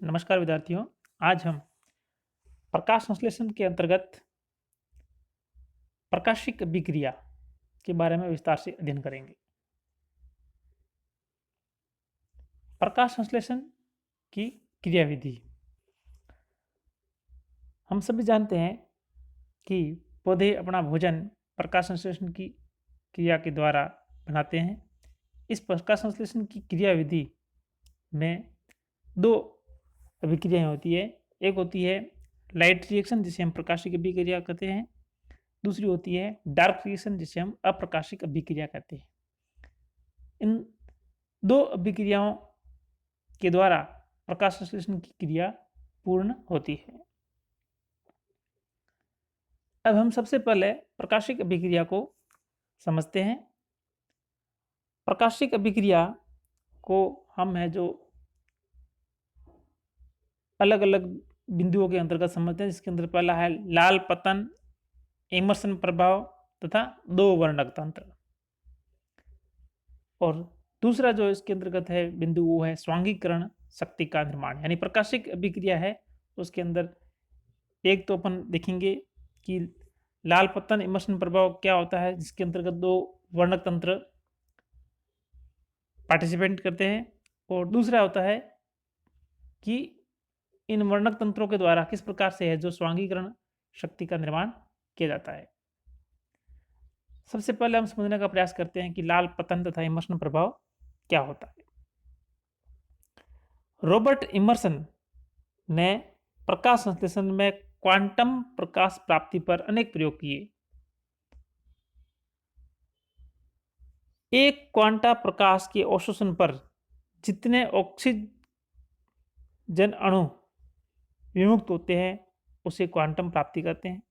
नमस्कार विद्यार्थियों। आज हम प्रकाश संश्लेषण के अंतर्गत प्रकाशिक अभिक्रिया के बारे में विस्तार से अध्ययन करेंगे। प्रकाश संश्लेषण की क्रियाविधि। हम सभी जानते हैं कि पौधे अपना भोजन प्रकाश संश्लेषण की क्रिया के द्वारा बनाते हैं। इस प्रकाश संश्लेषण की क्रियाविधि में दो अभिक्रियाएं होती है। एक होती है लाइट रिएक्शन, जिसे हम प्रकाशिक अभिक्रिया कहते हैं। दूसरी होती है डार्क रिएक्शन, जिसे हम अप्रकाशिक अभिक्रिया कहते हैं। इन दो अभिक्रियाओं के द्वारा प्रकाश संश्लेषण की क्रिया पूर्ण होती है। अब हम सबसे पहले प्रकाशिक अभिक्रिया को समझते हैं। प्रकाशिक अभिक्रिया को हम है जो अलग अलग बिंदुओं के अंतर्गत समझते हैं, जिसके अंदर पहला है लाल पतन, इमर्सन प्रभाव तथा दो वर्णक तंत्र। और दूसरा जो इसके अंतर्गत है बिंदु, वो है स्वांगीकरण शक्ति का निर्माण। यानी प्रकाशिक अभिक्रिया है, उसके अंदर एक तो अपन देखेंगे कि लाल पतन इमर्सन प्रभाव क्या होता है, जिसके अंतर्गत दो वर्णक तंत्र पार्टिसिपेट करते हैं। और दूसरा होता है कि इन वर्णक तंत्रों के द्वारा किस प्रकार से है जो स्वांगीकरण शक्ति का निर्माण किया जाता है। सबसे पहले हम समझने का प्रयास करते हैं कि लाल पतन तथा इमर्सन प्रभाव क्या होता है। रॉबर्ट इमर्सन ने प्रकाश संश्लेषण में क्वांटम प्रकाश प्राप्ति पर अनेक प्रयोग किए। एक क्वांटा प्रकाश के अवशोषण पर जितने ऑक्सीजन अणु विमुक्त होते हैं, उसे क्वांटम प्राप्ति कहते हैं।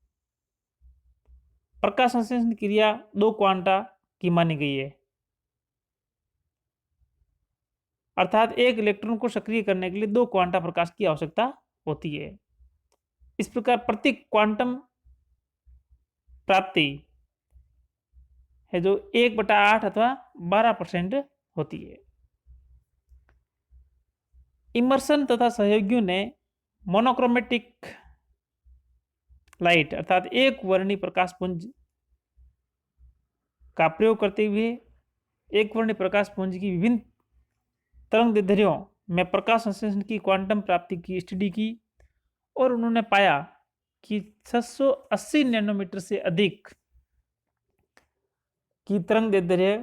प्रकाश संश्लेषण क्रिया दो क्वांटा की मानी गई है, अर्थात एक इलेक्ट्रॉन को सक्रिय करने के लिए दो क्वांटा प्रकाश की आवश्यकता होती है। इस प्रकार प्रति क्वांटम प्राप्ति है जो 1/8 अथवा 12% होती है। इमर्सन तथा सहयोगियों ने मोनोक्रोमेटिक लाइट अर्थात एक वर्णी प्रकाश पुंज का प्रयोग करते हुए एक वर्णी प्रकाश पुंज की विभिन्न तरंगदैर्ध्यों में प्रकाश संश्लेषण की क्वांटम प्राप्ति की स्टडी की, और उन्होंने पाया कि 680 नैनोमीटर से अधिक की तरंगदैर्ध्य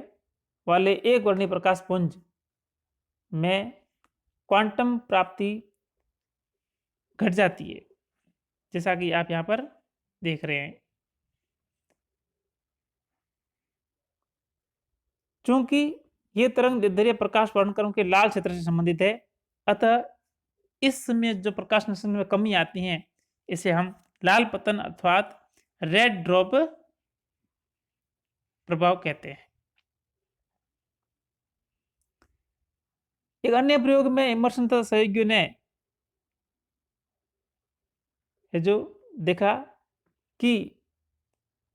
वाले एक वर्णी प्रकाश पुंज में क्वांटम प्राप्ति घट जाती है, जैसा कि आप यहाँ पर देख रहे हैं। चूंकि ये तरंगदैर्ध्य प्रकाश वर्णक्रम के लाल क्षेत्र से संबंधित है, अतः इस समय जो प्रकाश संश्लेषण में कमी आती है, इसे हम लाल पतन अर्थात रेड ड्रॉप प्रभाव कहते हैं। एक अन्य प्रयोग में इमर्सन तथा सहयोगियों ने जो देखा कि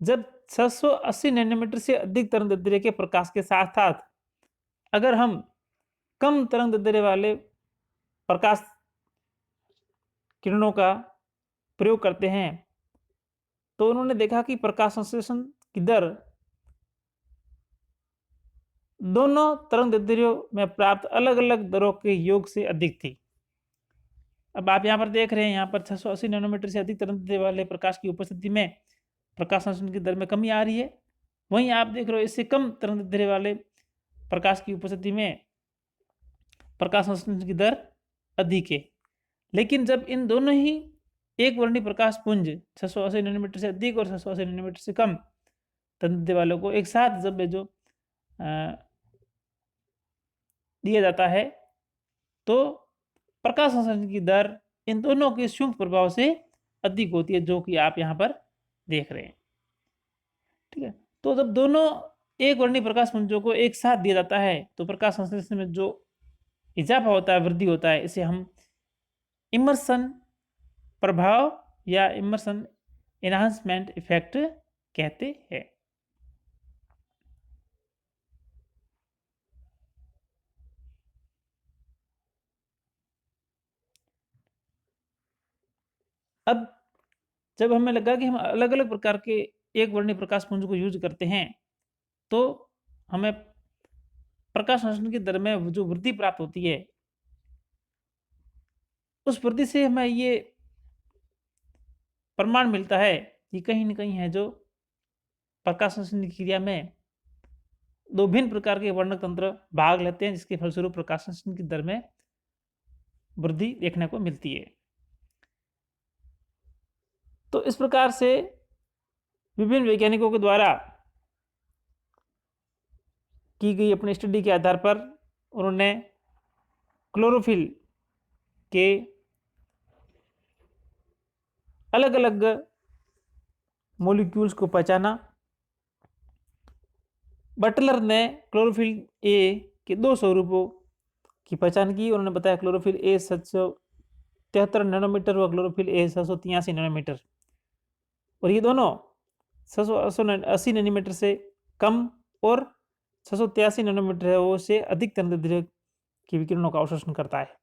जब 680 नैनोमीटर से अधिक तरंगदैर्ध्य के प्रकाश के साथ साथ अगर हम कम तरंगदैर्ध्य वाले प्रकाश किरणों का प्रयोग करते हैं, तो उन्होंने देखा कि प्रकाश संश्लेषण की दर दोनों तरंगदैर्ध्यों में प्राप्त अलग अलग दरों के योग से अधिक थी। अब आप यहाँ पर देख रहे हैं, यहाँ पर 680 नैनोमीटर से अधिक तरंगदैर्ध्य वाले प्रकाश की उपस्थिति में प्रकाश संश्लेषण की दर में कमी आ रही है। वहीं आप देख रहे हो इससे कम तरंगदैर्ध्य वाले प्रकाश की उपस्थिति में प्रकाश संश्लेषण की दर अधिक है। लेकिन जब इन दोनों ही एक वर्णी प्रकाश पुंज 680 नैनोमीटर से अधिक और 680 नैनोमीटर से कम तरंगदैर्ध्य वालों को एक साथ जब जो दिया जाता है, तो प्रकाश संश्लेषण की दर इन दोनों के संयुक्त प्रभाव से अधिक होती है, जो कि आप यहाँ पर देख रहे हैं। ठीक है, तो जब दोनों एक वर्णी प्रकाश पुंजों को एक साथ दिया जाता है, तो प्रकाश संश्लेषण में जो इजाफा होता है, वृद्धि होता है, इसे हम इमर्सन प्रभाव या इमर्सन एनहांसमेंट इफेक्ट कहते हैं। अब जब हमें लगा कि हम अलग अलग प्रकार के एक वर्णीय प्रकाश पुंज को यूज करते हैं, तो हमें प्रकाश संश्लेषण की दर में जो वृद्धि प्राप्त होती है, उस वृद्धि से हमें ये प्रमाण मिलता है कि कहीं न कहीं है जो प्रकाश संश्लेषण की क्रिया में 2 भिन्न प्रकार के वर्णक तंत्र भाग लेते हैं, जिसके फलस्वरूप प्रकाश संश्लेषण की दर में वृद्धि देखने को मिलती है। तो इस प्रकार से विभिन्न वैज्ञानिकों के द्वारा की गई अपनी स्टडी के आधार पर उन्होंने क्लोरोफिल के अलग-अलग मॉलिक्यूल्स को पहचाना। बटलर ने क्लोरोफिल ए के 2 स्वरूपों की पहचान की। उन्होंने बताया क्लोरोफिल ए 773 नैनोमीटर व क्लोरोफिल ए 783 नैनोमीटर, और ये दोनों 680 नैनोमीटर से कम और 683 नैनोमीटर है वो से अधिक तरंगदैर्ध्य की विकिरणों का अवशोषण करता है।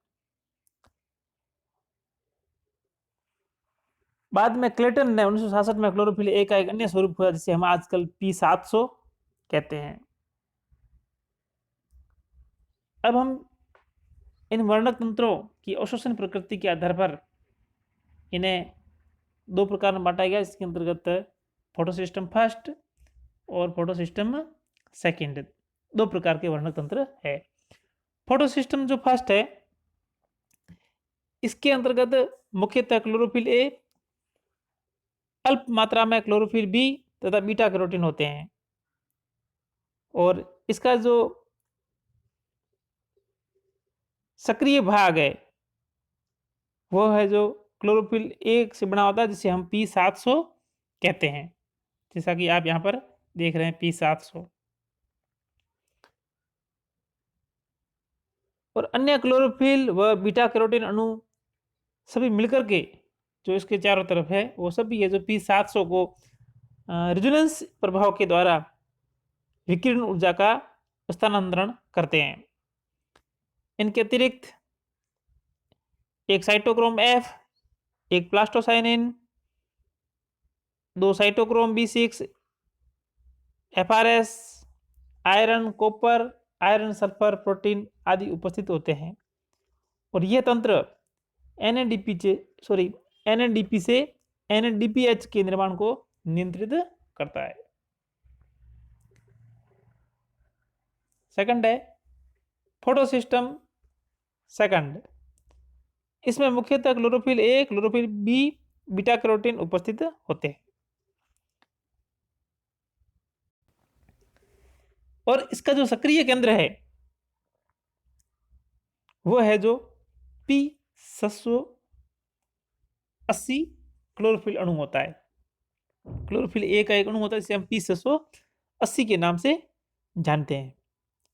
बाद में क्लेटन ने 1966 में क्लोरोफिल ए का एक अन्य स्वरूप हुआ, जिसे हम आजकल P700 कहते हैं। अब हम इन वर्णक तंत्रों की अवशोषण प्रकृति के आधार पर इन्हें 2 प्रकार में बांटा गया, इसके अंतर्गत फोटोसिस्टम फर्स्ट और फोटोसिस्टम सेकंड, 2 प्रकार के वर्णक तंत्र है। फोटोसिस्टम जो फर्स्ट है, इसके अंतर्गत मुख्यतः क्लोरोफिल ए, अल्प मात्रा में क्लोरोफिल बी तथा बीटा कैरोटीन होते हैं, और इसका जो सक्रिय भाग है वो है जो क्लोरोफिल ए से बना होता है, जिसे हम P700 कहते हैं, जैसा कि आप यहाँ पर देख रहे हैं P700। और अन्य क्लोरोफिल व बीटा कैरोटीन अणु सभी मिलकर के जो इसके चारों तरफ है, वो सभी है जो P700 को रेजोनेंस प्रभाव के द्वारा विकिरण ऊर्जा का स्थानांतरण करते हैं। इनके अतिरिक्त एक साइटोक्रोम एफ, एक plastocyanin, 2 cytochrome B6, FRS, iron, copper, iron sulphur protein आदि उपस्थित होते हैं, और यह तंत्र NADP से NADPH के निर्माण को नियंत्रित करता है। सेकंड है फोटोसिस्टम सेकंड। इसमें मुख्यतः chlorophyll A, chlorophyll B, beta carotene उपस्थित होते हैं, और इसका जो सक्रिय केंद्र है वो है जो P780 क्लोरोफिल अणु होता है। क्लोरोफिल ए का एक अणु होता है जिसे हम P780 के नाम से जानते हैं।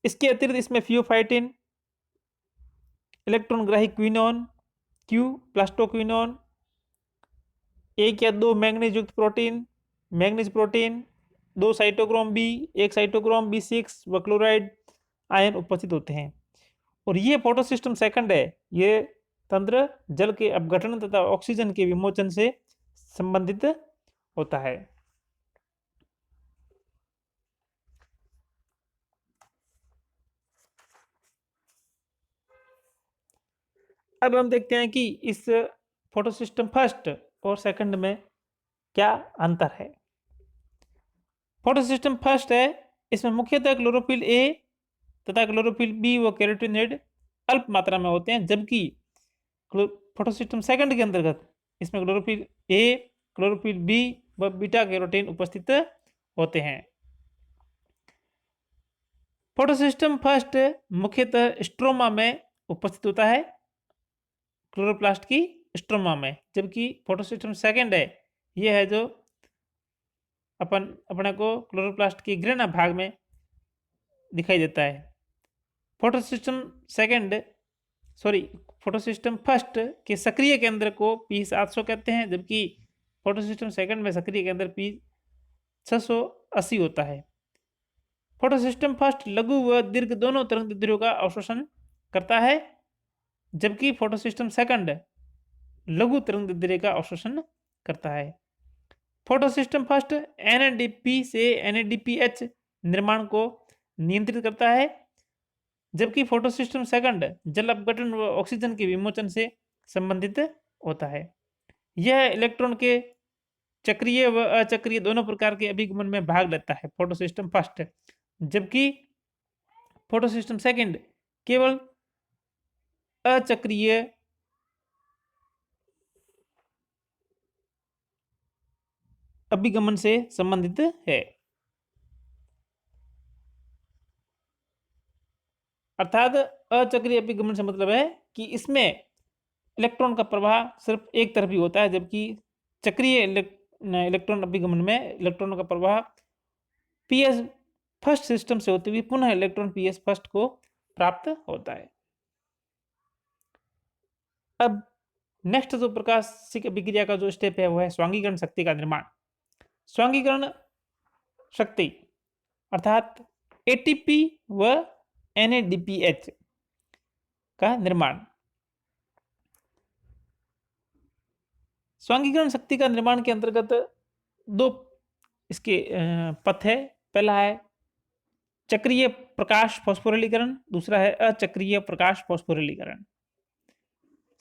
इसके अतिरिक्त इसमें फियोफाइटिन, इलेक्ट्रॉन ग्राही क्विनोन, क्यू प्लास्टोक्विनोन, 1 या 2 मैंगनीज युक्त protein, manganese protein, 2 cytochrome B, 1 cytochrome B6 व क्लोराइड आयन उपस्थित होते हैं। और ये फोटोसिस्टम सेकंड है, ये तंत्र जल के अपघटन तथा ऑक्सीजन के विमोचन से संबंधित होता है। अब हम देखते हैं कि इस फोटोसिस्टम फर्स्ट और सेकंड में क्या अंतर है। फोटोसिस्टम फर्स्ट है, इसमें मुख्यतः क्लोरोफिल ए तथा क्लोरोफिल बी व कैरोटीनॉइड अल्प मात्रा में होते हैं, जबकि फोटोसिस्टम सेकंड के अंतर्गत इसमें क्लोरोफिल ए, क्लोरोफिल बी व बीटा कैरोटीन उपस्थित होते हैं। फोटोसिस्टम फर्स्ट मुख्यतः स्ट्रोमा में उपस्थित होता है, क्लोरोप्लास्ट की स्ट्रोमा में, जबकि फोटोसिस्टम सेकंड है, यह है जो अपने को क्लोरोप्लास्ट की ग्रेना भाग में दिखाई देता है। फोटोसिस्टम फर्स्ट के सक्रिय केंद्र को P700 कहते हैं, जबकि फोटोसिस्टम सेकंड में सक्रिय केंद्र P680 होता है। फोटोसिस्टम फर्स्ट लघु व दीर्घ दोनों तरंगदैर्ध्यों का अवशोषण करता है, जबकि फोटोसिस्टम सेकंड लघु तरंग दैर्ध्य का अवशोषण करता है। फोटोसिस्टम फर्स्ट NADP से NADPH निर्माण को नियंत्रित करता है, जबकि फोटोसिस्टम सेकंड जल अपघटन व ऑक्सीजन के विमोचन से संबंधित होता है। यह इलेक्ट्रॉन के चक्रीय व अचक्रीय दोनों प्रकार के अभिगमन में भाग लेता है फोटोसिस्टम फर्स्ट, जबकि फोटोसिस्टम सेकंड केवल अचक्रीय अभिगमन से संबंधित है। अर्थात अचक्रीय अभिगमन से मतलब है कि इसमें इलेक्ट्रॉन का प्रवाह सिर्फ एक तरफी होता है, जबकि चक्रीय इलेक्ट्रॉन अभिगमन में इलेक्ट्रॉनों का प्रवाह PS फर्स्ट सिस्टम से होते हुए पुनः इलेक्ट्रॉन PS फर्स्ट को प्राप्त होता है। अब नेक्स्ट जो प्रकाशिक अभिक्रिया का जो स्टेप है वो है स्वांगीकरण शक्ति का निर्माण। स्वांगीकरण शक्ति अर्थात ATP व NADPH का निर्माण। स्वांगीकरण शक्ति का निर्माण के अंतर्गत दो इसके पथ है। पहला है चक्रीय प्रकाश फास्फोरिलीकरण, दूसरा है अचक्रीय प्रकाश फास्फोरिलीकरण।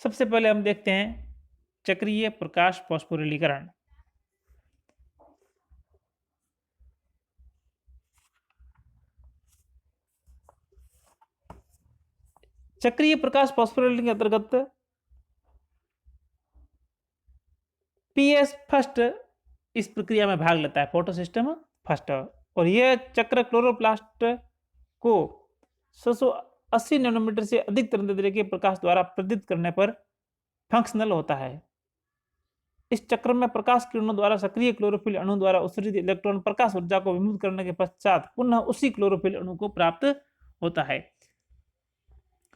सबसे पहले हम देखते हैं चक्रीय प्रकाश फास्फोरिलीकरण। चक्रीय प्रकाश फास्फोरिलीकरण के अंतर्गत PS फर्स्ट इस प्रक्रिया में भाग लेता है, फोटोसिस्टम फर्स्ट, और यह चक्र क्लोरोप्लास्ट को 680 नैनोमीटर से अधिक तरंगदैर्ध्य के प्रकाश द्वारा प्रदीप्त करने पर फंक्शनल होता है। इस चक्र में प्रकाश किरणों द्वारा सक्रिय क्लोरोफिल अणु द्वारा उत्सर्जित इलेक्ट्रॉन प्रकाश ऊर्जा को विमुक्त करने के पश्चात पुनः उसी क्लोरोफिल अणु को प्राप्त होता है।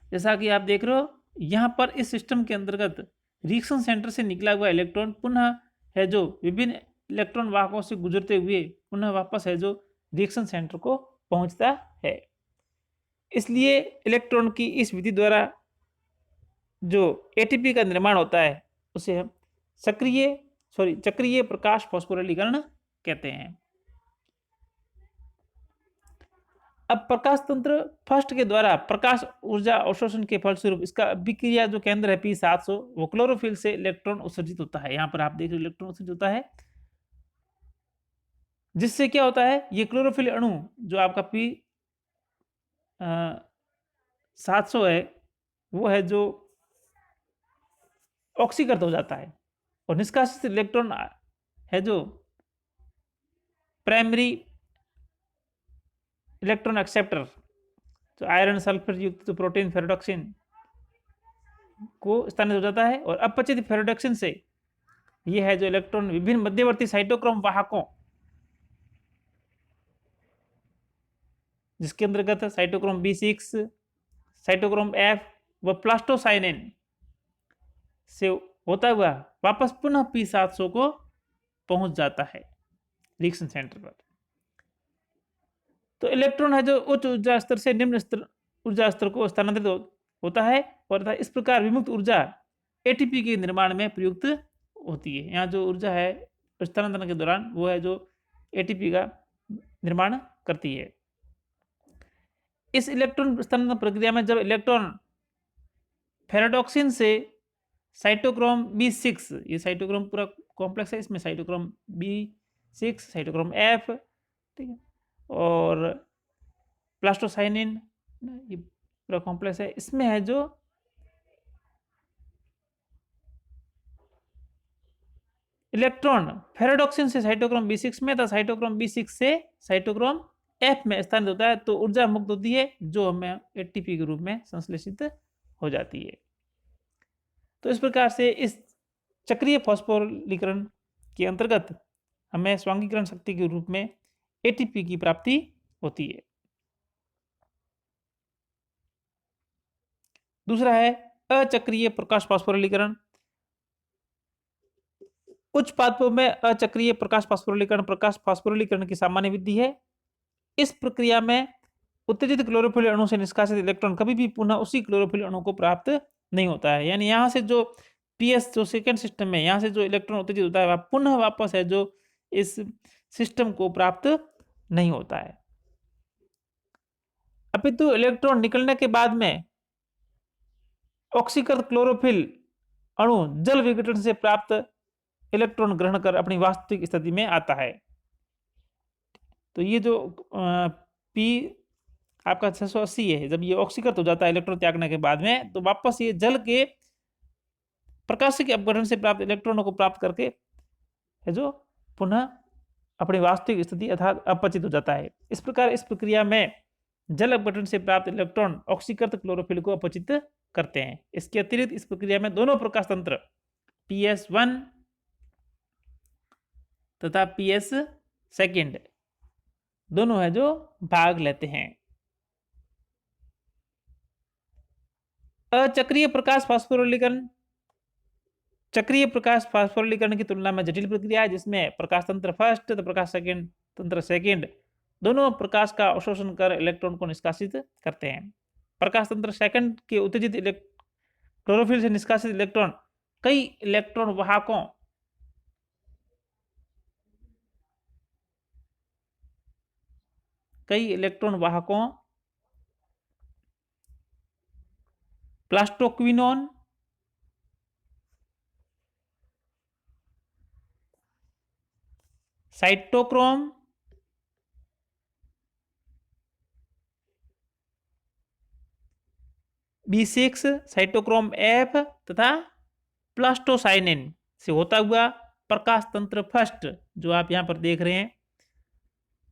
जैसा कि आप देख रहे हो यहाँ पर इस सिस्टम के अंतर्गत रिएक्शन सेंटर से निकला हुआ इलेक्ट्रॉन पुनः है जो विभिन्न इलेक्ट्रॉन वाहकों से गुजरते हुए पुनः वापस है जो रिएक्शन सेंटर को पहुंचता है। इसलिए इलेक्ट्रॉन की इस विधि द्वारा जो ATP का निर्माण होता है उसे हम चक्रीय प्रकाश फास्फोरिलीकरण कहते हैं। अब प्रकाश तंत्र फर्स्ट के द्वारा प्रकाश ऊर्जा अवशोषण के फलस्वरूप इसका अभिक्रिया जो केंद्र है P700 वो क्लोरोफिल से इलेक्ट्रॉन उत्सर्जित होता है। यहाँ पर आप देख रहे हो इलेक्ट्रॉन उत्सर्जित होता है, जिससे क्या होता है ये क्लोरोफिल अणु जो आपका P700 है वो है जो ऑक्सीकृत हो जाता है और निष्कासित इलेक्ट्रॉन है जो प्राइमरी इलेक्ट्रॉन एक्सेप्टर तो आयरन सल्फर युक्त तो प्रोटीन फेरोडॉक्सिन को स्थानित हो जाता है और अपचित फेरोडॉक्सिन से यह है जो इलेक्ट्रॉन विभिन्न मध्यवर्ती साइटोक्रोम वाहकों जिसके अंतर्गत साइटोक्रोम B6, साइटोक्रोम F व प्लास्टोसाइनिन से होता हुआ वापस पुनः P700 को पहुंच जाता है रिएक्शन सेंटर पर। तो इलेक्ट्रॉन है जो उच्च ऊर्जा स्तर से निम्न ऊर्जा स्तर को स्थानांतरित होता है और इस प्रकार विमुक्त ऊर्जा ATP के निर्माण में प्रयुक्त होती है। यहाँ जो ऊर्जा है स्थानांतरण के दौरान वो है जो ATP का निर्माण करती है। इस इलेक्ट्रॉन स्थानांतरण प्रक्रिया में जब इलेक्ट्रॉन फेरोडॉक्सिन से साइटोक्रोम B6, ये साइटोक्रोम पूरा कॉम्प्लेक्स है, इसमें साइटोक्रोम B6, साइटोक्रोम F, ठीक है, और प्लास्टोसाइनिन ये पूरा कॉम्प्लेक्स है, इसमें है जो इलेक्ट्रॉन फेरोडॉक्सिन से साइटोक्रोम B6 में था साइटोक्रोम B6 से साइटोक्रोम F में स्थानित होता है तो ऊर्जा मुक्त होती है जो हमें ATP के रूप में संश्लेषित हो जाती है। तो इस प्रकार से इस चक्रीय फास्फोरिलीकरण के अंतर्गत हमें स्वांगीकरण शक्ति के रूप में ATP की प्राप्ति होती है। दूसरा है अचक्रीय प्रकाश फास्फोरिलीकरण। उच्च पादपों में अचक्रीय प्रकाश फास्फोरिलीकरण की सामान्य विधि है। इस प्रक्रिया में उत्तेजित क्लोरोफिल अणु से निष्कासित इलेक्ट्रॉन कभी भी पुनः उसी क्लोरोफिल अणु को प्राप्त नहीं होता है। यानी यहाँ से जो पीएस जो सेकेंड सिस्टम में यहाँ से जो इलेक्ट्रॉन उत्तेजित होता है वह पुनः वापस है जो इस सिस्टम को प्राप्त नहीं होता है। अपितु इलेक्ट्रॉन निकलने के बाद में ऑक्सीकृत क्लोरोफिल अणु जल विघटन से प्राप्त इलेक्ट्रॉन ग्रहण कर अपनी वास्तविक स्थिति में आता है। तो ये जो पी आपका 680 है, जब ये ऑक्सीकृत हो जाता है इलेक्ट्रॉन त्यागने के बाद में, तो वापस ये जल के प्रकाश के अपघटन से प्राप्त इलेक्ट्रॉनों को प्राप्त करके है जो पुनः अपनी वास्तविक स्थिति अर्थात अपचित हो जाता है। इस प्रकार इस प्रक्रिया में जल अपघटन से प्राप्त इलेक्ट्रॉन ऑक्सीकृत क्लोरोफिल को अपचित करते हैं। इसके अतिरिक्त इस प्रक्रिया में दोनों प्रकाश तंत्र PS1 तथा PS सेकेंड दोनों है जो भाग लेते हैं। अचक्रीय प्रकाश फास्फोरिलीकरण चक्रीय प्रकाश फास्फोरिलीकरण की तुलना में जटिल प्रक्रिया है, जिसमें प्रकाश तंत्र फर्स्ट तथा प्रकाश तंत्र सेकेंड दोनों प्रकाश का अवशोषण कर इलेक्ट्रॉन को निष्कासित करते हैं। प्रकाश तंत्र सेकंड के उत्तेजित क्लोरोफिल से निष्कासित इलेक्ट्रॉन कई इलेक्ट्रॉन वाहकों plastoquinone, cytochrome, B6 cytochrome F तथा प्लास्टोसाइनिन से होता हुआ प्रकाश तंत्र फर्स्ट जो आप यहां पर देख रहे हैं,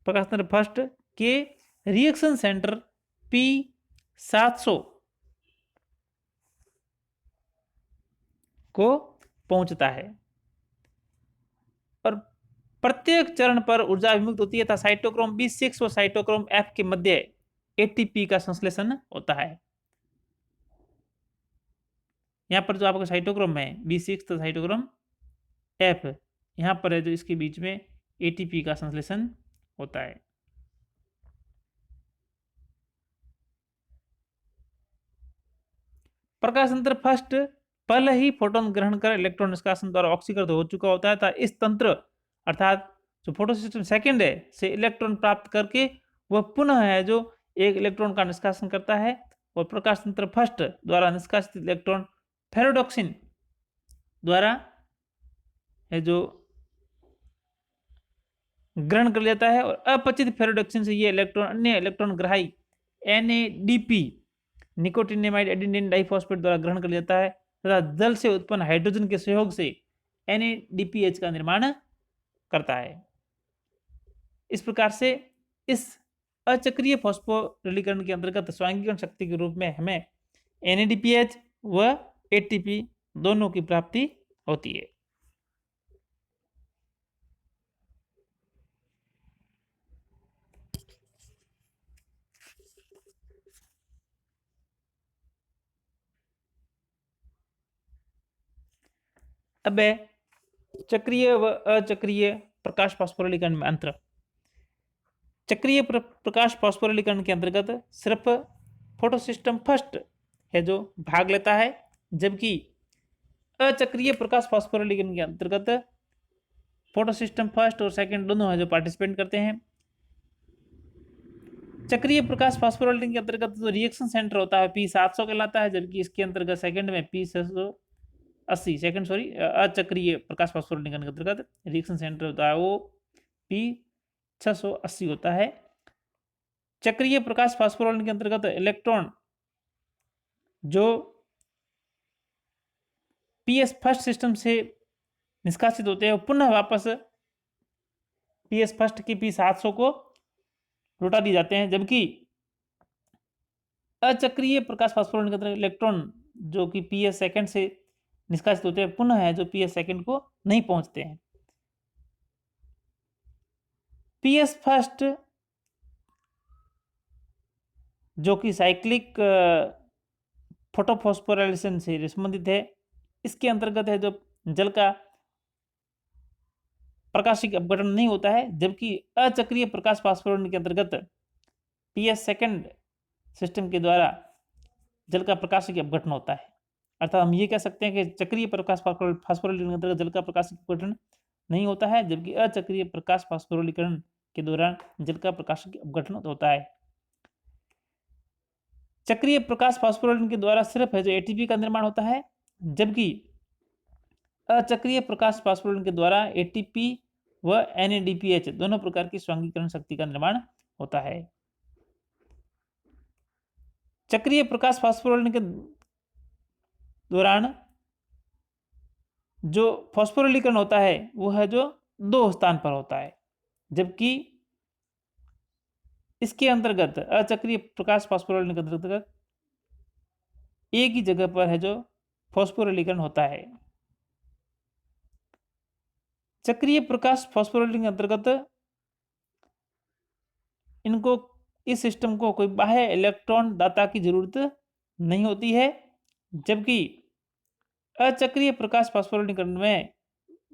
प्रकाश तंत्र फर्स्ट के रिएक्शन सेंटर P700 को पहुंचता है और प्रत्येक चरण पर ऊर्जा विमुक्त होती है तथा साइटोक्रोम B6 और साइटोक्रोम F के मध्य एटीपी का संश्लेषण होता है। यहाँ पर जो आपका साइटोक्रोम है B6 तो साइटोक्रोम F यहाँ पर है जो इसके बीच में एटीपी का संश्लेषण होता है। प्रकाश तंत्र फर्स्ट पहले ही फोटोन ग्रहण कर इलेक्ट्रॉन निष्कासन द्वारा ऑक्सीकृत हो चुका होता है। इस तंत्र अर्थात जो फोटो सिस्टम सेकेंड है से इलेक्ट्रॉन प्राप्त करके वह पुनः है जो एक इलेक्ट्रॉन का निष्कासन करता है और प्रकाश तंत्र फर्स्ट द्वारा निष्कासित इलेक्ट्रॉन फेरोडॉक्सिन द्वारा है जो ग्रहण कर लेता है और अपचित फेरोडॉक्सिन से ये इलेक्ट्रॉन अन्य इलेक्ट्रॉन ग्राही NADP निकोटिनेमाइड एडेनिन डाइफॉस्फेट द्वारा ग्रहण कर लेता है तथा जल से उत्पन्न हाइड्रोजन के सहयोग से NADPH का निर्माण करता है। इस प्रकार से इस अचक्रीय फास्फोरिलीकरण के अंतर्गत स्वांगीकरण शक्ति के रूप में हमें NADPH व ATP दोनों की प्राप्ति होती है। अब चक्रीय व अचक्रीय प्रकाश फास्फोरिलीकरण में अंतर। चक्रीय प्रकाश फास्फोरिलीकरण के अंतर्गत सिर्फ फोटो सिस्टम फर्स्ट है जो भाग लेता है, जबकि अचक्रीय प्रकाश फास्फोरिलीकरण के अंतर्गत फोटो सिस्टम फर्स्ट और सेकंड दोनों है जो पार्टिसिपेट करते हैं। चक्रीय प्रकाश फास्फोरिलीकरण के अंतर्गत जो रिएक्शन सेंटर होता है P700 कहलाता है, जबकि इसके अंतर्गत सेकंड में अचक्रीय प्रकाश फास्फोरिलीकरण के अंतर्गत रिएक्शन सेंटर होता है वो P680 होता है। चक्रीय प्रकाश फास्फोरिलीकरण के अंतर्गत इलेक्ट्रॉन जो PS फर्स्ट सिस्टम से निष्कासित होते हैं पुनः वापस PS फर्स्ट की P700 को लौटा दिए जाते हैं, जबकि अचक्रीय प्रकाश फास्फोरिलीकरण के अंतर्गत इलेक्ट्रॉन जो कि PS सेकंड से निष्कासित होते हैं पुनः है जो PS सेकंड को नहीं पहुंचते हैं। PS फर्स्ट जो कि साइक्लिक फोटोफॉस्फोराइलेशन से संबंधित है, इसके अंतर्गत है जो जल का प्रकाशिक अपघटन नहीं होता है, जबकि अचक्रीय प्रकाश फास्फोरिलीकरण के अंतर्गत PS सेकंड सिस्टम के द्वारा जल का प्रकाशिक अपघटन होता है। अर्थात हम ये कह सकते हैं कि चक्रीय प्रकाश फास्फोरिलीकरण के अंतर्गत जल का प्रकाशिक अपघटन नहीं होता है, जबकि अचक्रीय प्रकाश फास्फोरिलीकरण के दौरान जल का प्रकाशिक अपघटन होता है। चक्रीय प्रकाश फास्फोरिलीकरण के द्वारा सिर्फ है जो एटीपी का निर्माण होता है, जबकि अचक्रीय प्रकाश फास्फोरिलीकरण के द्वारा एटीपी व एनएडीपीएच दोनों प्रकार की स्वांगीकरण शक्ति का निर्माण होता है। चक्रीय प्रकाश फास्फोरिलीकरण के दौरान जो फास्फोरिलीकरण होता है वो है जो 2 स्थान पर होता है, जबकि इसके अंतर्गत अचक्रीय प्रकाश फास्फोरिलीकरण के अंतर्गत एक ही जगह पर है जो फास्फोरिलीकरण होता है। चक्रीय प्रकाश फास्फोरिलीकरण के अंतर्गत इनको इस सिस्टम को कोई बाह्य इलेक्ट्रॉन दाता की जरूरत नहीं होती है, जबकि अचक्रीय प्रकाश फास्फोरिलीकरण में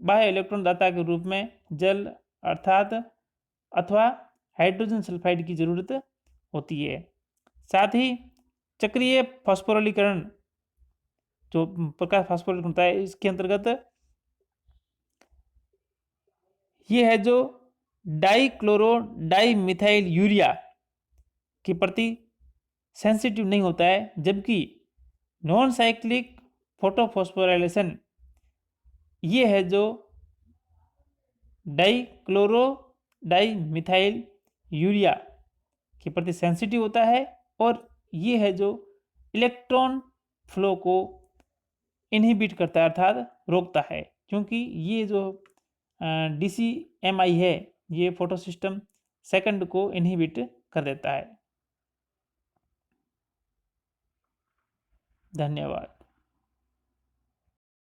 बाह्य इलेक्ट्रॉन दाता के रूप में जल अर्थात अथवा हाइड्रोजन सल्फाइड की जरूरत होती है। साथ ही चक्रीय फास्फोरिलीकरण जो प्रकाश फास्फोरिलीकरण होता है इसके अंतर्गत ये है जो डाइक्लोरो डाइमिथाइल यूरिया के प्रति सेंसिटिव नहीं होता है, जबकि नॉन साइक्लिक फोटोफॉस्फोराइलेशन ये है जो डाइक्लोरो डाइमिथाइल यूरिया के प्रति सेंसिटिव होता है, और ये है जो इलेक्ट्रॉन फ्लो को इनहिबिट करता है अर्थात रोकता है, क्योंकि ये जो DCMI है ये फोटो सिस्टम सेकंड को इनहिबिट कर देता है। धन्यवाद।